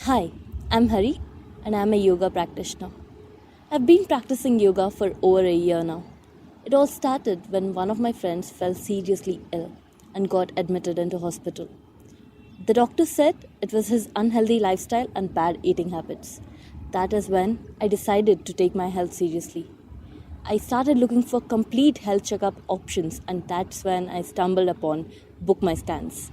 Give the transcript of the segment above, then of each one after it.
Hi, I'm Hari and I'm a yoga practitioner. I've been practicing yoga for over a year now. It all started when one of my friends fell seriously ill and got admitted into hospital. The doctor said it was his unhealthy lifestyle and bad eating habits. That is when I decided to take my health seriously. I started looking for complete health checkup options, and that's when I stumbled upon Book My Scans.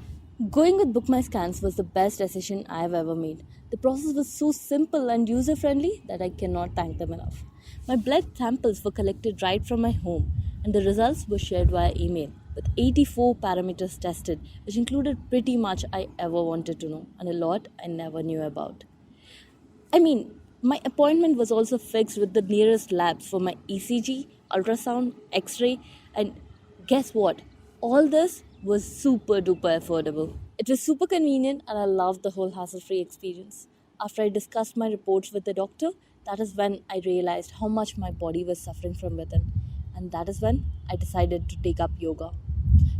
Going with Book My Scans was the best decision I have ever made. The process was so simple and user friendly that I cannot thank them enough. My blood samples were collected right from my home, and the results were shared via email with 84 parameters tested, which included pretty much I ever wanted to know and a lot I never knew about. My appointment was also fixed with the nearest labs for my ECG, ultrasound, X ray, and guess what? All this was super duper affordable. It was super convenient, and I loved the whole hassle free experience. After I discussed my reports with the doctor, that is when I realized how much my body was suffering from within, and that is when I decided to take up yoga.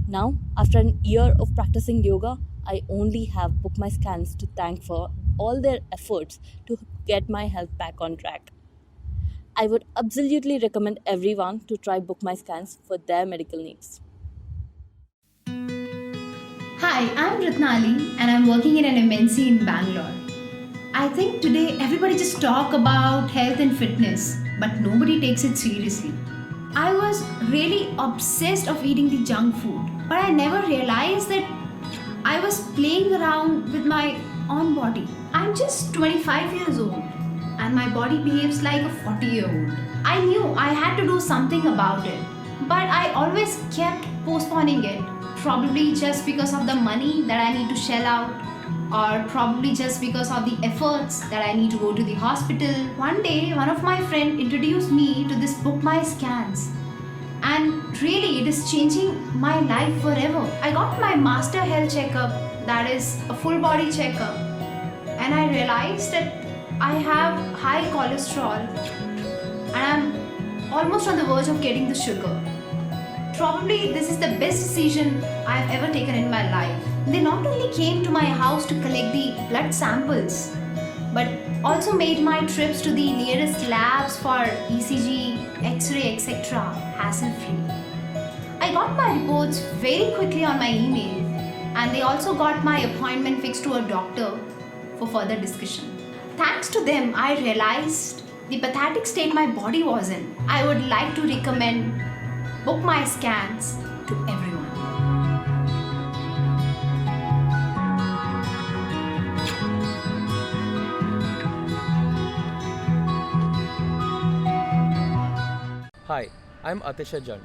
Now, after an year of practicing yoga, I only have Book My Scans to thank for all their efforts to get my health back on track. I would absolutely recommend everyone to try Book My Scans for their medical needs. Hi, I'm Ratnali and I'm working in an MNC in Bangalore. I think today everybody just talk about health and fitness, but nobody takes it seriously. I was really obsessed of eating the junk food, but I never realized that I was playing around with my own body. I'm just 25 years old and my body behaves like a 40-year-old. I knew I had to do something about it, but I always kept postponing it, probably just because of the money that I need to shell out, or probably just because of the efforts that I need to go to the hospital. One day, one of my friend introduced me to this Book My Scans, and really it is changing my life forever. I got my master health checkup, that is a full body checkup, and I realized that I have high cholesterol and I'm almost on the verge of getting the sugar. Probably this is the best decision I've ever taken in my life. They not only came to my house to collect the blood samples, but also made my trips to the nearest labs for ECG, X-ray, etc. hassle-free. I got my reports very quickly on my email, and they also got my appointment fixed to a doctor for further discussion. Thanks to them, I realized the pathetic state my body was in. I would like to recommend Book My Scans to everyone. Hi, I'm Atisha Jand.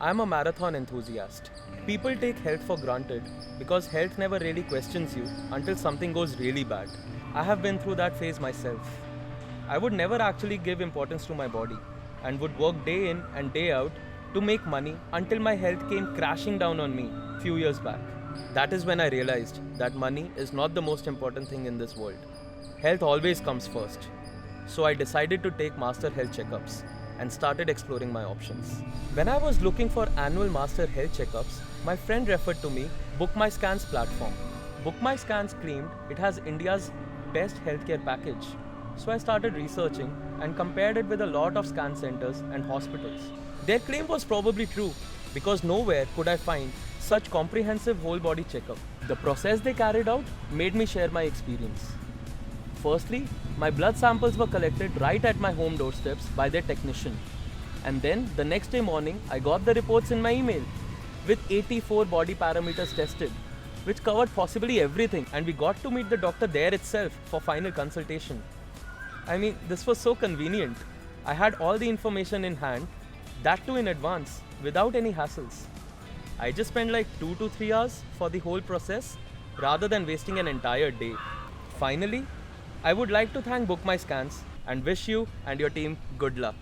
I'm a marathon enthusiast. People take health for granted because health never really questions you until something goes really bad. I have been through that phase myself. I would never actually give importance to my body and would work day in and day out to make money until my health came crashing down on me few years back. That is when I realized that money is not the most important thing in this world. Health always comes first. So I decided to take master health checkups and started exploring my options. When I was looking for annual master health checkups, my friend referred to me Book My Scans platform. Book My Scans claimed it has India's best healthcare package. So I started researching and compared it with a lot of scan centers and hospitals. Their claim was probably true because nowhere could I find such comprehensive whole body checkup. The process they carried out made me share my experience. Firstly, my blood samples were collected right at my home doorsteps by their technician. And then the next day morning, I got the reports in my email with 84 body parameters tested, which covered possibly everything, and we got to meet the doctor there itself for final consultation. This was so convenient. I had all the information in hand, that too in advance, without any hassles. I just spent like 2 to 3 hours for the whole process rather than wasting an entire day. Finally, I would like to thank Book My Scans and wish you and your team good luck.